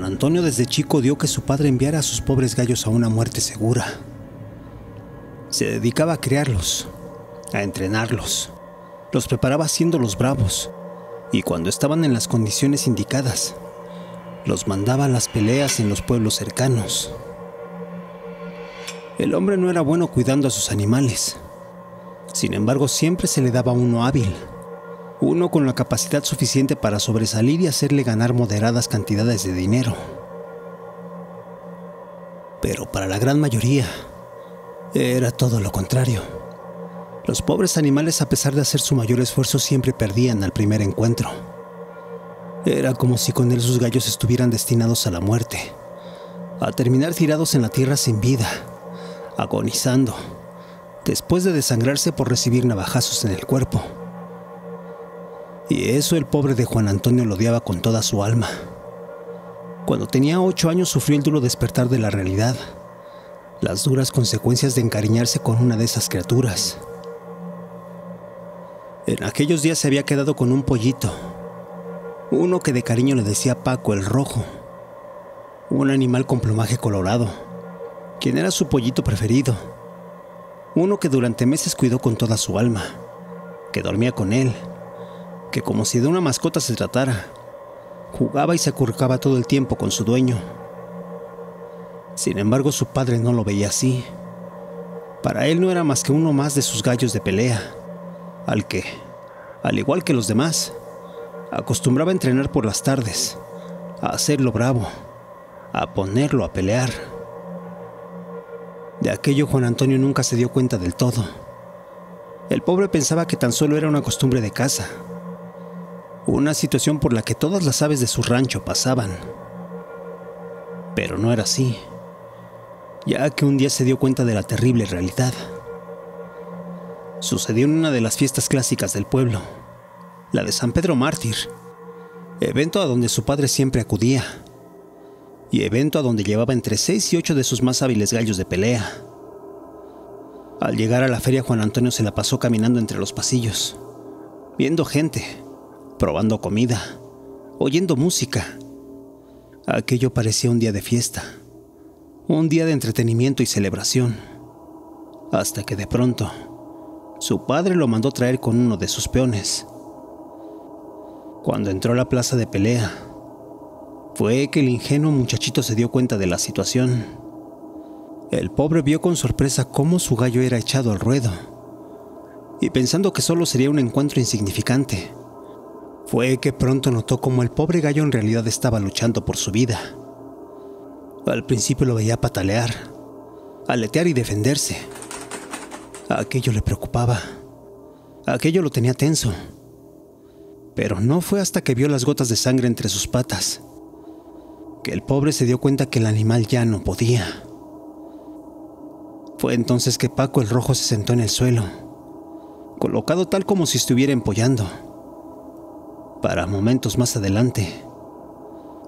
Juan Antonio desde chico odió que su padre enviara a sus pobres gallos a una muerte segura. Se dedicaba a criarlos, a entrenarlos, los preparaba haciéndolos bravos, y cuando estaban en las condiciones indicadas, los mandaba a las peleas en los pueblos cercanos. El hombre no era bueno cuidando a sus animales. Sin embargo, siempre se le daba uno hábil, uno con la capacidad suficiente para sobresalir y hacerle ganar moderadas cantidades de dinero. Pero para la gran mayoría, era todo lo contrario. Los pobres animales, a pesar de hacer su mayor esfuerzo, siempre perdían al primer encuentro. Era como si con él sus gallos estuvieran destinados a la muerte, a terminar tirados en la tierra sin vida, agonizando, después de desangrarse por recibir navajazos en el cuerpo. Y eso el pobre de Juan Antonio lo odiaba con toda su alma. Cuando tenía 8 años sufrió el duro despertar de la realidad, las duras consecuencias de encariñarse con una de esas criaturas. En aquellos días se había quedado con un pollito, uno que de cariño le decía Paco el Rojo, un animal con plumaje colorado, quien era su pollito preferido, uno que durante meses cuidó con toda su alma, que dormía con él, que como si de una mascota se tratara, jugaba y se acurrucaba todo el tiempo con su dueño. Sin embargo, su padre no lo veía así. Para él no era más que uno más de sus gallos de pelea, al que, al igual que los demás, acostumbraba a entrenar por las tardes, a hacerlo bravo, a ponerlo a pelear. De aquello Juan Antonio nunca se dio cuenta del todo. El pobre pensaba que tan solo era una costumbre de caza, una situación por la que todas las aves de su rancho pasaban. Pero no era así, ya que un día se dio cuenta de la terrible realidad. Sucedió en una de las fiestas clásicas del pueblo, la de San Pedro Mártir, evento a donde su padre siempre acudía, y evento a donde llevaba entre 6 y 8 de sus más hábiles gallos de pelea. Al llegar a la feria, Juan Antonio se la pasó caminando entre los pasillos, viendo gente, probando comida, oyendo música. Aquello parecía un día de fiesta, un día de entretenimiento y celebración, hasta que de pronto su padre lo mandó traer con uno de sus peones. Cuando entró a la plaza de pelea, fue que el ingenuo muchachito se dio cuenta de la situación. El pobre vio con sorpresa cómo su gallo era echado al ruedo, y pensando que solo sería un encuentro insignificante, fue que pronto notó cómo el pobre gallo en realidad estaba luchando por su vida. Al principio lo veía patalear, aletear y defenderse. Aquello le preocupaba, aquello lo tenía tenso. Pero no fue hasta que vio las gotas de sangre entre sus patas que el pobre se dio cuenta que el animal ya no podía. Fue entonces que Paco el Rojo se sentó en el suelo, colocado tal como si estuviera empollando, para momentos más adelante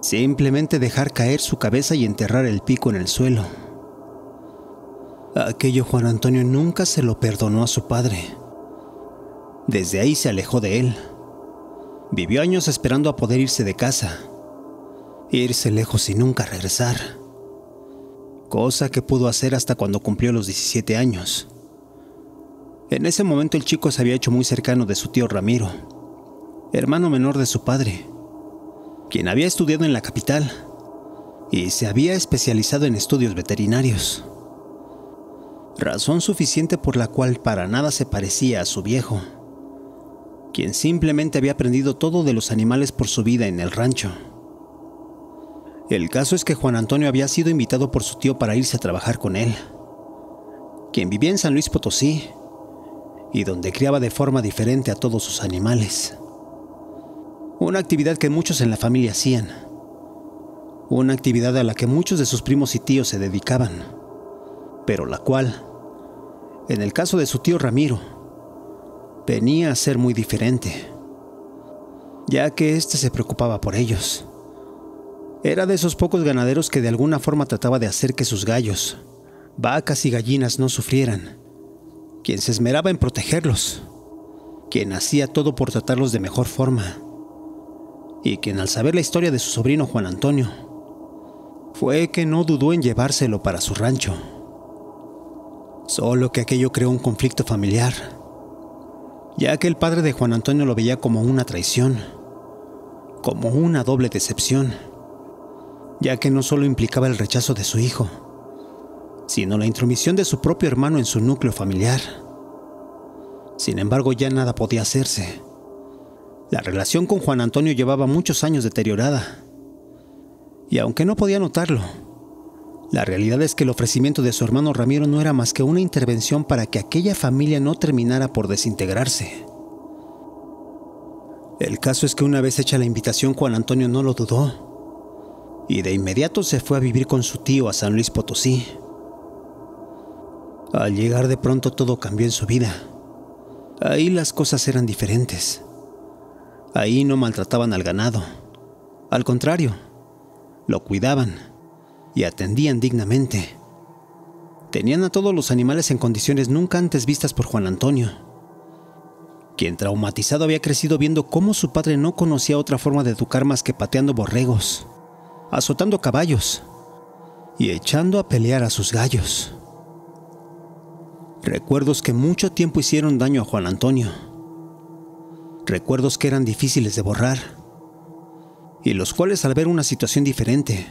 simplemente dejar caer su cabeza y enterrar el pico en el suelo. Aquello Juan Antonio nunca se lo perdonó a su padre. Desde ahí se alejó de él. Vivió años esperando a poder irse de casa, irse lejos y nunca regresar, cosa que pudo hacer hasta cuando cumplió los 17 años. En ese momento el chico se había hecho muy cercano de su tío Ramiro, hermano menor de su padre, quien había estudiado en la capital y se había especializado en estudios veterinarios, razón suficiente por la cual para nada se parecía a su viejo, quien simplemente había aprendido todo de los animales por su vida en el rancho. El caso es que Juan Antonio había sido invitado por su tío para irse a trabajar con él, quien vivía en San Luis Potosí y donde criaba de forma diferente a todos sus animales. Una actividad que muchos en la familia hacían, una actividad a la que muchos de sus primos y tíos se dedicaban, pero la cual, en el caso de su tío Ramiro, venía a ser muy diferente, ya que éste se preocupaba por ellos. Era de esos pocos ganaderos que de alguna forma trataba de hacer que sus gallos, vacas y gallinas no sufrieran, quien se esmeraba en protegerlos, quien hacía todo por tratarlos de mejor forma, y quien al saber la historia de su sobrino Juan Antonio, fue que no dudó en llevárselo para su rancho. Solo que aquello creó un conflicto familiar, ya que el padre de Juan Antonio lo veía como una traición, como una doble decepción, ya que no solo implicaba el rechazo de su hijo, sino la intromisión de su propio hermano en su núcleo familiar. Sin embargo, ya nada podía hacerse. La relación con Juan Antonio llevaba muchos años deteriorada, y aunque no podía notarlo, la realidad es que el ofrecimiento de su hermano Ramiro no era más que una intervención para que aquella familia no terminara por desintegrarse. El caso es que una vez hecha la invitación, Juan Antonio no lo dudó, y de inmediato se fue a vivir con su tío a San Luis Potosí. Al llegar, de pronto todo cambió en su vida. Ahí las cosas eran diferentes. Ahí no maltrataban al ganado. Al contrario, lo cuidaban y atendían dignamente. Tenían a todos los animales en condiciones nunca antes vistas por Juan Antonio, quien traumatizado había crecido viendo cómo su padre no conocía otra forma de educar más que pateando borregos, azotando caballos y echando a pelear a sus gallos. Recuerdos que mucho tiempo hicieron daño a Juan Antonio. Recuerdos que eran difíciles de borrar, y los cuales, al ver una situación diferente,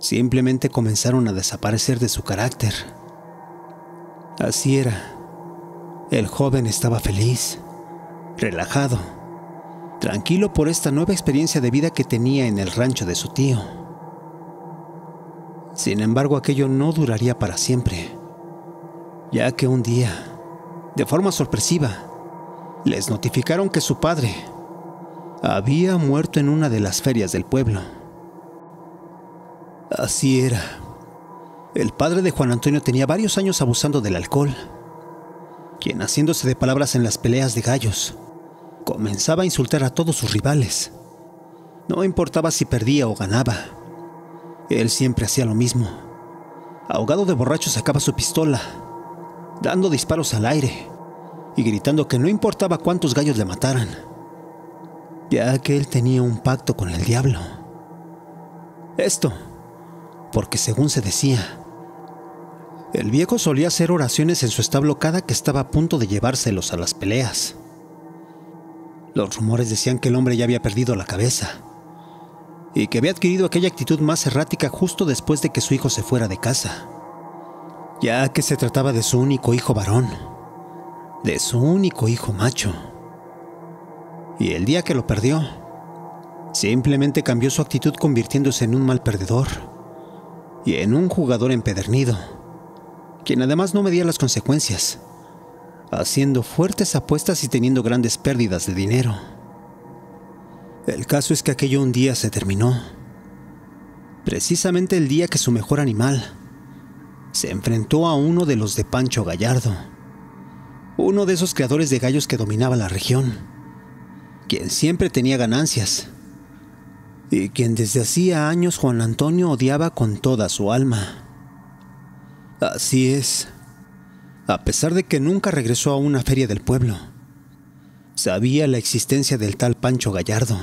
simplemente comenzaron a desaparecer de su carácter. Así era. El joven estaba feliz, relajado, tranquilo por esta nueva experiencia de vida que tenía en el rancho de su tío. Sin embargo, aquello no duraría para siempre, ya que un día, de forma sorpresiva, les notificaron que su padre había muerto en una de las ferias del pueblo. Así era. El padre de Juan Antonio tenía varios años abusando del alcohol, quien, haciéndose de palabras en las peleas de gallos, comenzaba a insultar a todos sus rivales. No importaba si perdía o ganaba, él siempre hacía lo mismo. Ahogado de borracho, sacaba su pistola, dando disparos al aire y gritando que no importaba cuántos gallos le mataran, ya que él tenía un pacto con el diablo. Esto porque, según se decía, el viejo solía hacer oraciones en su establo cada que estaba a punto de llevárselos a las peleas. Los rumores decían que el hombre ya había perdido la cabeza y que había adquirido aquella actitud más errática justo después de que su hijo se fuera de casa, ya que se trataba de su único hijo varón, de su único hijo macho. Y el día que lo perdió, simplemente cambió su actitud, convirtiéndose en un mal perdedor y en un jugador empedernido, quien además no medía las consecuencias, haciendo fuertes apuestas y teniendo grandes pérdidas de dinero. El caso es que aquello un día se terminó, precisamente el día que su mejor animal se enfrentó a uno de los de Pancho Gallardo, uno de esos criadores de gallos que dominaba la región, quien siempre tenía ganancias y quien desde hacía años Juan Antonio odiaba con toda su alma. Así es, a pesar de que nunca regresó a una feria del pueblo, sabía la existencia del tal Pancho Gallardo.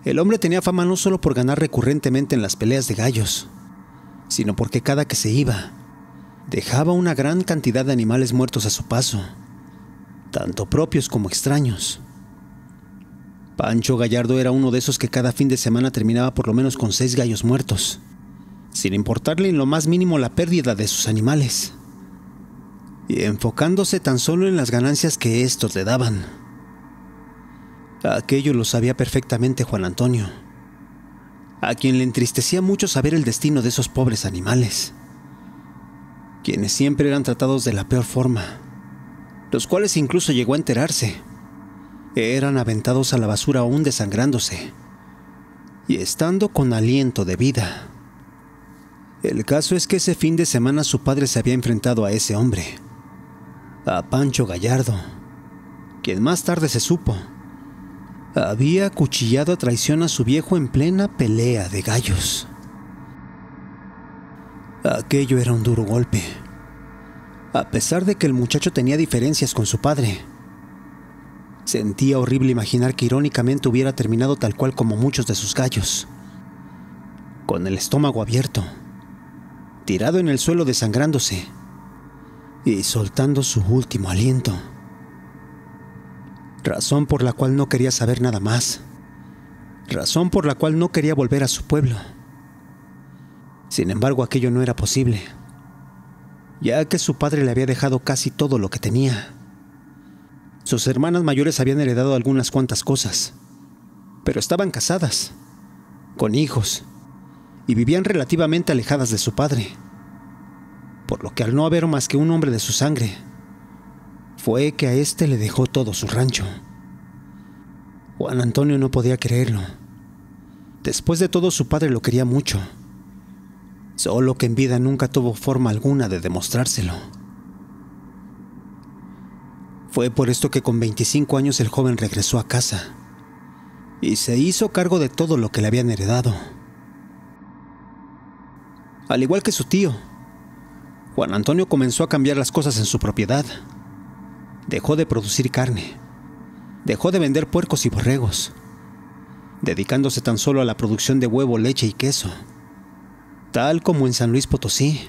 El hombre tenía fama no solo por ganar recurrentemente en las peleas de gallos, sino porque cada que se iba, dejaba una gran cantidad de animales muertos a su paso, tanto propios como extraños. Pancho Gallardo era uno de esos que cada fin de semana terminaba por lo menos con 6 gallos muertos, sin importarle en lo más mínimo la pérdida de sus animales, y enfocándose tan solo en las ganancias que éstos le daban. Aquello lo sabía perfectamente Juan Antonio, a quien le entristecía mucho saber el destino de esos pobres animales, quienes siempre eran tratados de la peor forma, los cuales incluso llegó a enterarse eran aventados a la basura aún desangrándose y estando con aliento de vida. El caso es que ese fin de semana su padre se había enfrentado a ese hombre, a Pancho Gallardo, quien más tarde se supo había acuchillado a traición a su viejo en plena pelea de gallos. Aquello era un duro golpe. A pesar de que el muchacho tenía diferencias con su padre, sentía horrible imaginar que irónicamente hubiera terminado tal cual como muchos de sus gallos. con el estómago abierto, tirado en el suelo desangrándose y soltando su último aliento. Razón por la cual no quería saber nada más. Razón por la cual no quería volver a su pueblo. Sin embargo, aquello no era posible, ya que su padre le había dejado casi todo lo que tenía. Sus hermanas mayores habían heredado algunas cuantas cosas, pero estaban casadas, con hijos, y vivían relativamente alejadas de su padre, por lo que al no haber más que un hombre de su sangre, fue que a éste le dejó todo su rancho. Juan Antonio no podía creerlo. Después de todo, su padre lo quería mucho, solo que en vida nunca tuvo forma alguna de demostrárselo. Fue por esto que con 25 años el joven regresó a casa y se hizo cargo de todo lo que le habían heredado. Al igual que su tío, Juan Antonio comenzó a cambiar las cosas en su propiedad. Dejó de producir carne, dejó de vender puercos y borregos, dedicándose tan solo a la producción de huevo, leche y queso, tal como en San Luis Potosí,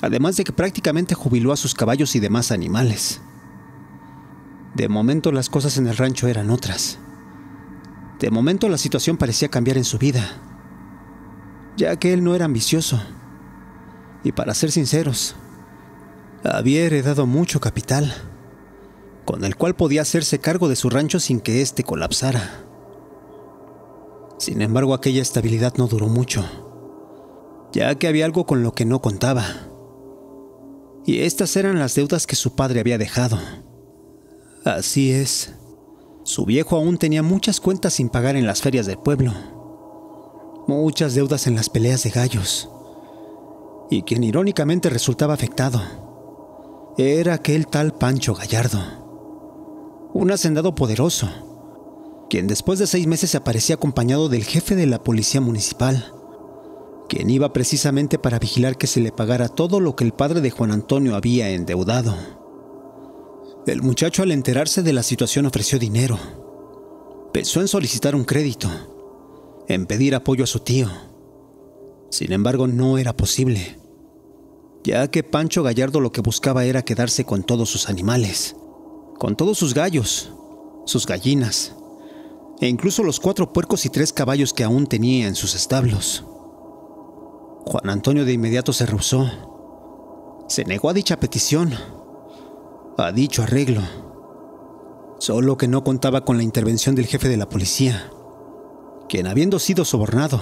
además de que prácticamente jubiló a sus caballos y demás animales. De momento las cosas en el rancho eran otras. De momento la situación parecía cambiar en su vida, ya que él no era ambicioso, y para ser sinceros, había heredado mucho capital, con el cual podía hacerse cargo de su rancho sin que éste colapsara. Sin embargo, aquella estabilidad no duró mucho, ya que había algo con lo que no contaba, y estas eran las deudas que su padre había dejado. Así es, su viejo aún tenía muchas cuentas sin pagar en las ferias del pueblo, muchas deudas en las peleas de gallos, y quien irónicamente resultaba afectado era aquel tal Pancho Gallardo, un hacendado poderoso, quien después de 6 meses aparecía acompañado del jefe de la policía municipal, quien iba precisamente para vigilar que se le pagara todo lo que el padre de Juan Antonio había endeudado. El muchacho, al enterarse de la situación, ofreció dinero. Pensó en solicitar un crédito, en pedir apoyo a su tío. Sin embargo, no era posible, ya que Pancho Gallardo lo que buscaba era quedarse con todos sus animales, con todos sus gallos, sus gallinas, e incluso los 4 puercos y 3 caballos que aún tenía en sus establos. Juan Antonio de inmediato se rehusó. Se negó a dicha petición, a dicho arreglo, solo que no contaba con la intervención del jefe de la policía, quien, habiendo sido sobornado,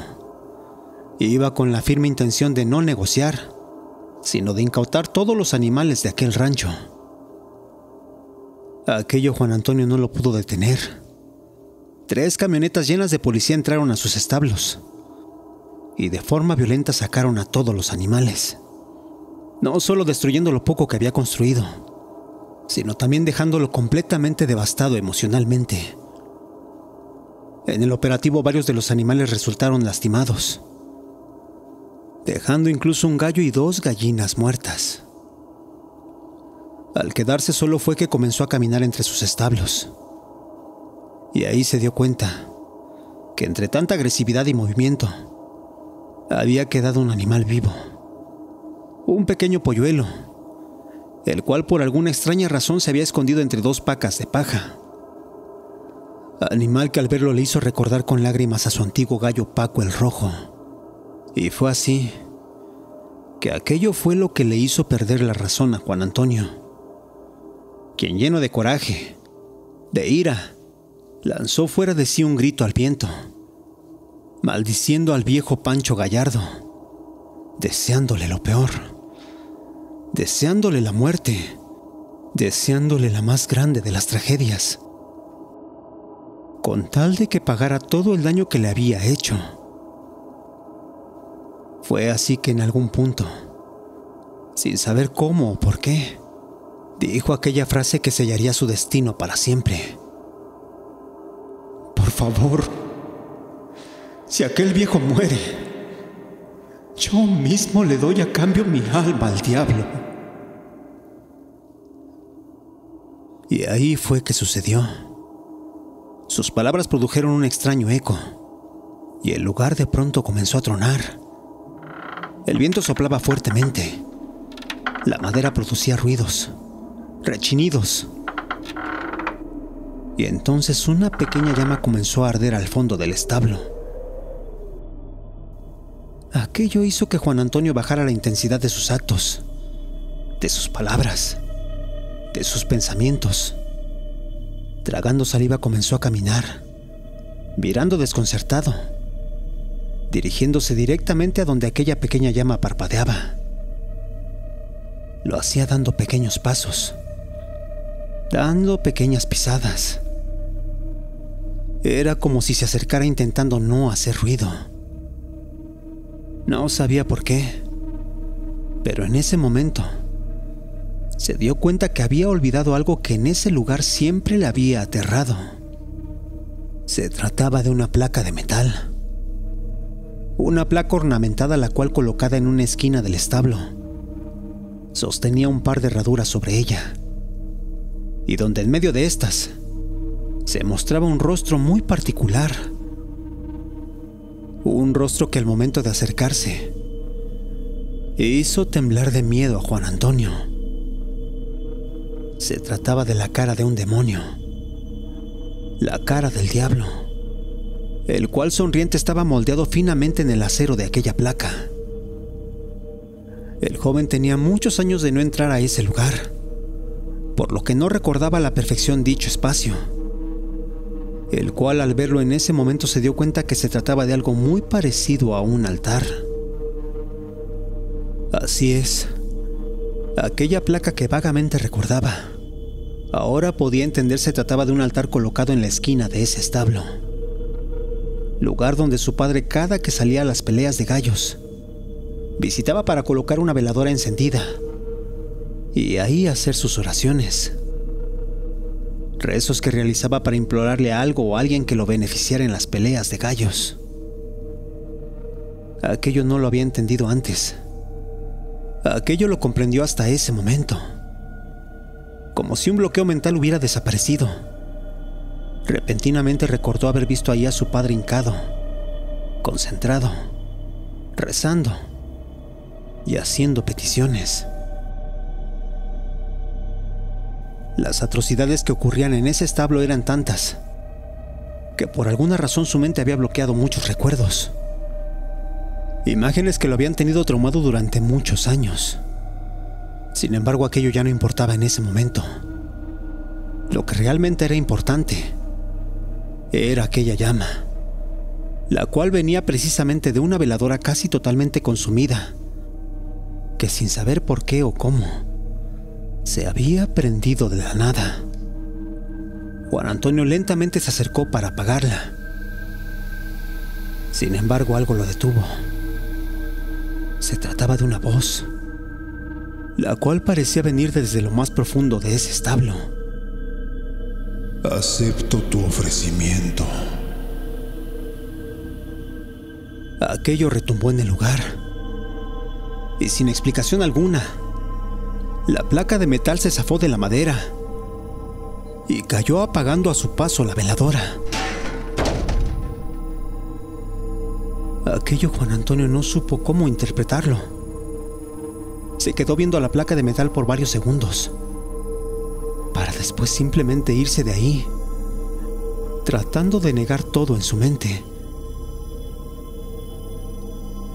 iba con la firme intención de no negociar, sino de incautar todos los animales de aquel rancho. Aquello Juan Antonio no lo pudo detener. 3 camionetas llenas de policía entraron a sus establos y de forma violenta sacaron a todos los animales, no solo destruyendo lo poco que había construido, sino también dejándolo completamente devastado emocionalmente. En el operativo, varios de los animales resultaron lastimados, dejando incluso un gallo y 2 gallinas muertas. Al quedarse solo fue que comenzó a caminar entre sus establos, y ahí se dio cuenta que entre tanta agresividad y movimiento había quedado un animal vivo, un pequeño polluelo, el cual por alguna extraña razón se había escondido entre 2 pacas de paja. Animal que al verlo le hizo recordar con lágrimas a su antiguo gallo Paco el Rojo. Y fue así que aquello fue lo que le hizo perder la razón a Juan Antonio, quien, lleno de coraje, de ira, lanzó fuera de sí un grito al viento, maldiciendo al viejo Pancho Gallardo, deseándole lo peor, deseándole la muerte, deseándole la más grande de las tragedias, con tal de que pagara todo el daño que le había hecho. Fue así que en algún punto, sin saber cómo o por qué, dijo aquella frase que sellaría su destino para siempre. Por favor, si aquel viejo muere, yo mismo le doy a cambio mi alma al diablo. Y ahí fue que sucedió. Sus palabras produjeron un extraño eco, y el lugar de pronto comenzó a tronar. El viento soplaba fuertemente. La madera producía ruidos, rechinidos. Y entonces una pequeña llama comenzó a arder al fondo del establo. Aquello hizo que Juan Antonio bajara la intensidad de sus actos, de sus palabras, de sus pensamientos. Tragando saliva comenzó a caminar, virando desconcertado, dirigiéndose directamente a donde aquella pequeña llama parpadeaba. Lo hacía dando pequeños pasos, dando pequeñas pisadas. Era como si se acercara intentando no hacer ruido. No sabía por qué, pero en ese momento se dio cuenta que había olvidado algo que en ese lugar siempre le había aterrado. Se trataba de una placa de metal. Una placa ornamentada, la cual, colocada en una esquina del establo, sostenía un par de herraduras sobre ella, y donde en medio de estas se mostraba un rostro muy particular. Un rostro que al momento de acercarse hizo temblar de miedo a Juan Antonio. Se trataba de la cara de un demonio, la cara del diablo, el cual sonriente estaba moldeado finamente en el acero de aquella placa. El joven tenía muchos años de no entrar a ese lugar, por lo que no recordaba a la perfección dicho espacio, el cual al verlo en ese momento se dio cuenta que se trataba de algo muy parecido a un altar. Así es, aquella placa que vagamente recordaba, ahora podía entender se trataba de un altar colocado en la esquina de ese establo, lugar donde su padre, cada que salía a las peleas de gallos, visitaba para colocar una veladora encendida y ahí hacer sus oraciones. Rezos que realizaba para implorarle a algo o a alguien que lo beneficiara en las peleas de gallos. Aquello no lo había entendido antes. Aquello lo comprendió hasta ese momento. Como si un bloqueo mental hubiera desaparecido. Repentinamente recordó haber visto ahí a su padre hincado, concentrado, rezando y haciendo peticiones. Las atrocidades que ocurrían en ese establo eran tantas que por alguna razón su mente había bloqueado muchos recuerdos. Imágenes que lo habían tenido traumado durante muchos años. Sin embargo, aquello ya no importaba en ese momento. Lo que realmente era importante era aquella llama, la cual venía precisamente de una veladora casi totalmente consumida, que sin saber por qué o cómo, se había prendido de la nada. Juan Antonio lentamente se acercó para apagarla. Sin embargo, algo lo detuvo. Se trataba de una voz, la cual parecía venir desde lo más profundo de ese establo. Acepto tu ofrecimiento. Aquello retumbó en el lugar, y sin explicación alguna, la placa de metal se zafó de la madera y cayó apagando a su paso la veladora. Aquello Juan Antonio no supo cómo interpretarlo. Se quedó viendo a la placa de metal por varios segundos, para después simplemente irse de ahí, tratando de negar todo en su mente.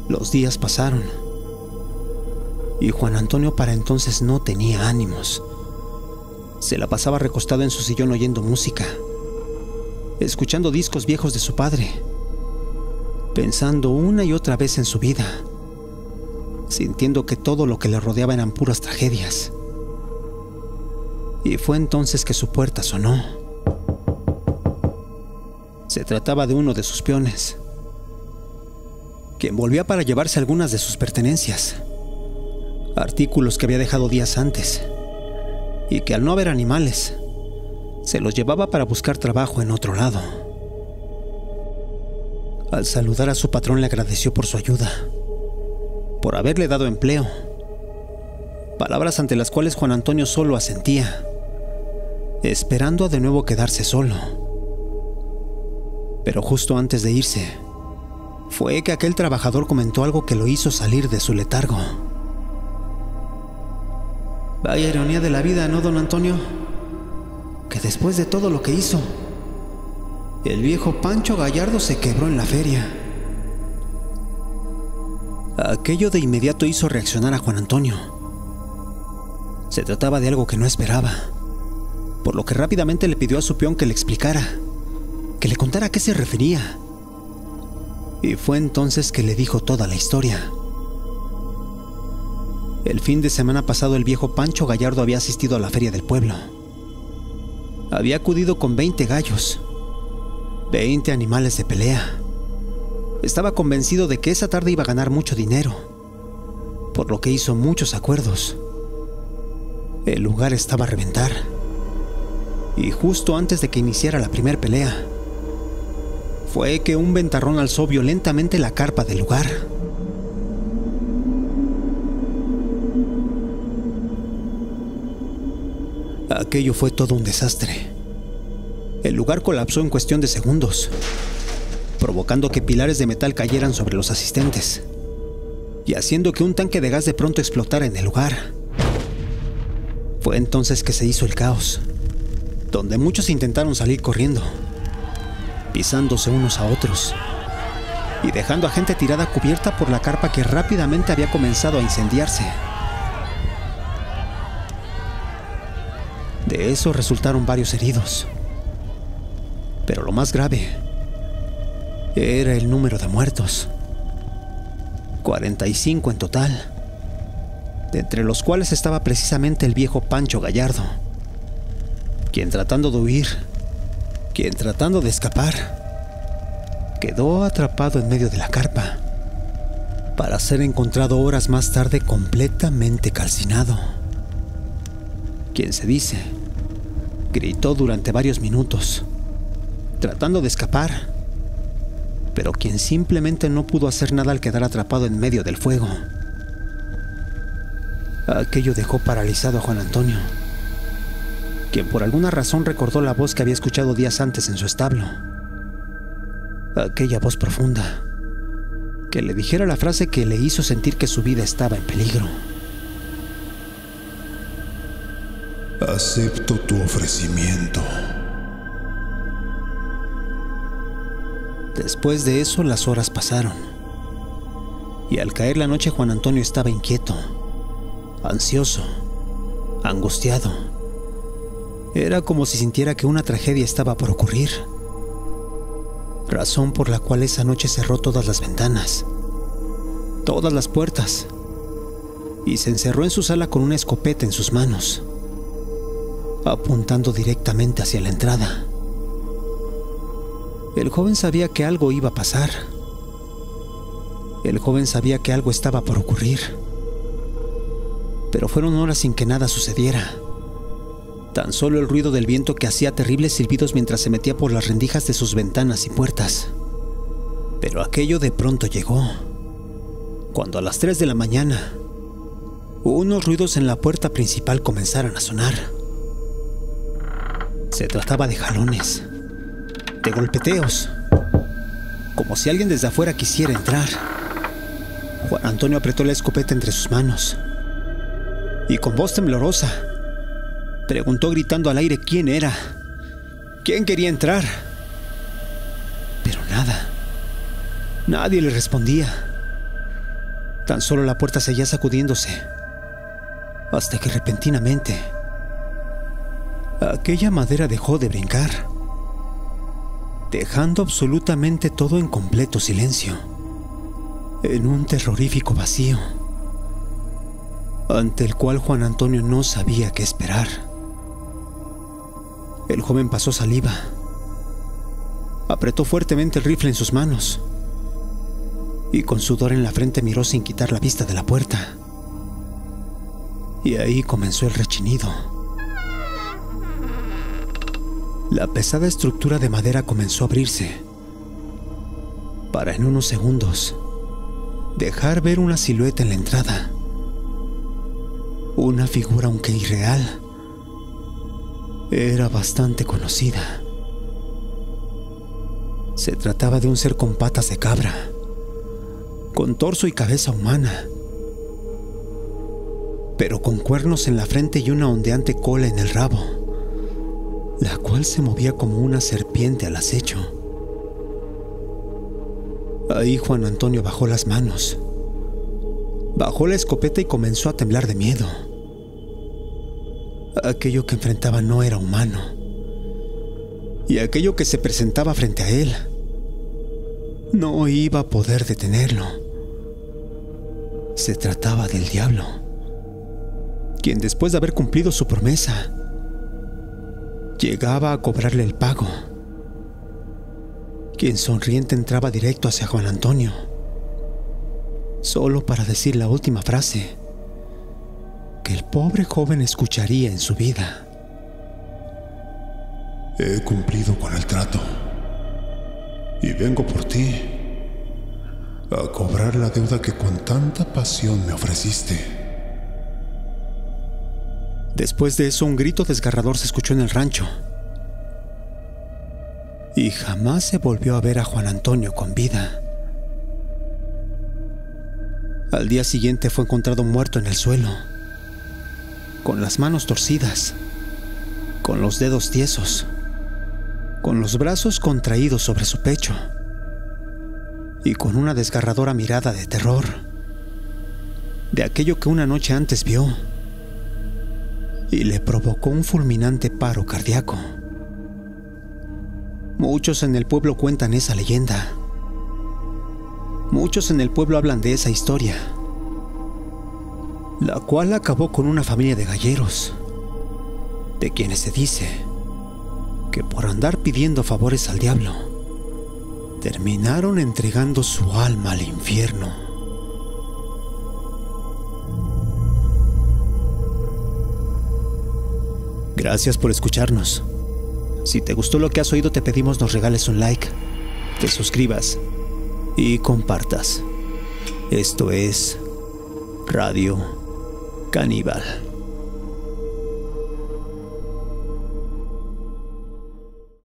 Los días pasaron, y Juan Antonio para entonces no tenía ánimos. Se la pasaba recostado en su sillón oyendo música, escuchando discos viejos de su padre, pensando una y otra vez en su vida, sintiendo que todo lo que le rodeaba eran puras tragedias. Y fue entonces que su puerta sonó. Se trataba de uno de sus peones, quien volvía para llevarse algunas de sus pertenencias, artículos que había dejado días antes, y que al no haber animales, se los llevaba para buscar trabajo en otro lado. Al saludar a su patrón le agradeció por su ayuda, por haberle dado empleo, palabras ante las cuales Juan Antonio solo asentía, esperando a de nuevo quedarse solo. Pero justo antes de irse, fue que aquel trabajador comentó algo que lo hizo salir de su letargo. Vaya ironía de la vida, ¿no, don Antonio? Que después de todo lo que hizo, el viejo Pancho Gallardo se quebró en la feria. Aquello de inmediato hizo reaccionar a Juan Antonio. Se trataba de algo que no esperaba, por lo que rápidamente le pidió a su peón que le explicara, que le contara a qué se refería. Y fue entonces que le dijo toda la historia. El fin de semana pasado el viejo Pancho Gallardo había asistido a la feria del pueblo. Había acudido con 20 gallos, 20 animales de pelea. Estaba convencido de que esa tarde iba a ganar mucho dinero, por lo que hizo muchos acuerdos. El lugar estaba a reventar. Y justo antes de que iniciara la primera pelea, fue que un ventarrón alzó violentamente la carpa del lugar. Aquello fue todo un desastre. El lugar colapsó en cuestión de segundos, provocando que pilares de metal cayeran sobre los asistentes y haciendo que un tanque de gas de pronto explotara en el lugar. Fue entonces que se hizo el caos, donde muchos intentaron salir corriendo, pisándose unos a otros y dejando a gente tirada cubierta por la carpa que rápidamente había comenzado a incendiarse. De eso resultaron varios heridos, pero lo más grave era el número de muertos. 45 en total, de entre los cuales estaba precisamente el viejo Pancho Gallardo, quien tratando de huir, quien tratando de escapar, quedó atrapado en medio de la carpa, para ser encontrado horas más tarde completamente calcinado. Quien se dice, gritó durante varios minutos, tratando de escapar, pero quien simplemente no pudo hacer nada al quedar atrapado en medio del fuego. Aquello dejó paralizado a Juan Antonio, quien por alguna razón recordó la voz que había escuchado días antes en su establo. Aquella voz profunda, que le dijera la frase que le hizo sentir que su vida estaba en peligro. Acepto tu ofrecimiento. Después de eso, las horas pasaron. Y al caer la noche, Juan Antonio estaba inquieto, ansioso, angustiado. Era como si sintiera que una tragedia estaba por ocurrir. Razón por la cual esa noche cerró todas las ventanas, todas las puertas, y se encerró en su sala con una escopeta en sus manos, apuntando directamente hacia la entrada. El joven sabía que algo iba a pasar. El joven sabía que algo estaba por ocurrir. Pero fueron horas sin que nada sucediera. Tan solo el ruido del viento que hacía terribles silbidos mientras se metía por las rendijas de sus ventanas y puertas. Pero aquello de pronto llegó, cuando a las 3 de la mañana, unos ruidos en la puerta principal comenzaron a sonar. Se trataba de jalones, de golpeteos, como si alguien desde afuera quisiera entrar. Juan Antonio apretó la escopeta entre sus manos y con voz temblorosa preguntó gritando al aire quién era, quién quería entrar. Pero nada, nadie le respondía. Tan solo la puerta seguía sacudiéndose, hasta que repentinamente aquella madera dejó de brincar, dejando absolutamente todo en completo silencio, en un terrorífico vacío, ante el cual Juan Antonio no sabía qué esperar. El joven pasó saliva, apretó fuertemente el rifle en sus manos y con sudor en la frente miró sin quitar la vista de la puerta. Y ahí comenzó el rechinido. La pesada estructura de madera comenzó a abrirse, para en unos segundos dejar ver una silueta en la entrada. Una figura, aunque irreal, era bastante conocida. Se trataba de un ser con patas de cabra, con torso y cabeza humana, pero con cuernos en la frente y una ondeante cola en el rabo, la cual se movía como una serpiente al acecho. Ahí Juan Antonio bajó las manos, bajó la escopeta y comenzó a temblar de miedo. Aquello que enfrentaba no era humano, y aquello que se presentaba frente a él no iba a poder detenerlo. Se trataba del diablo, quien después de haber cumplido su promesa, llegaba a cobrarle el pago, quien sonriente entraba directo hacia Juan Antonio, solo para decir la última frase que el pobre joven escucharía en su vida. He cumplido con el trato y vengo por ti a cobrar la deuda que con tanta pasión me ofreciste. Después de eso, un grito desgarrador se escuchó en el rancho, y jamás se volvió a ver a Juan Antonio con vida. Al día siguiente fue encontrado muerto en el suelo, con las manos torcidas, con los dedos tiesos, con los brazos contraídos sobre su pecho y con una desgarradora mirada de terror, de aquello que una noche antes vio y le provocó un fulminante paro cardíaco. Muchos en el pueblo cuentan esa leyenda. Muchos en el pueblo hablan de esa historia, la cual acabó con una familia de galleros, de quienes se dice que por andar pidiendo favores al diablo, terminaron entregando su alma al infierno. Gracias por escucharnos. Si te gustó lo que has oído, te pedimos nos regales un like, te suscribas y compartas. Esto es Radio Caníbal.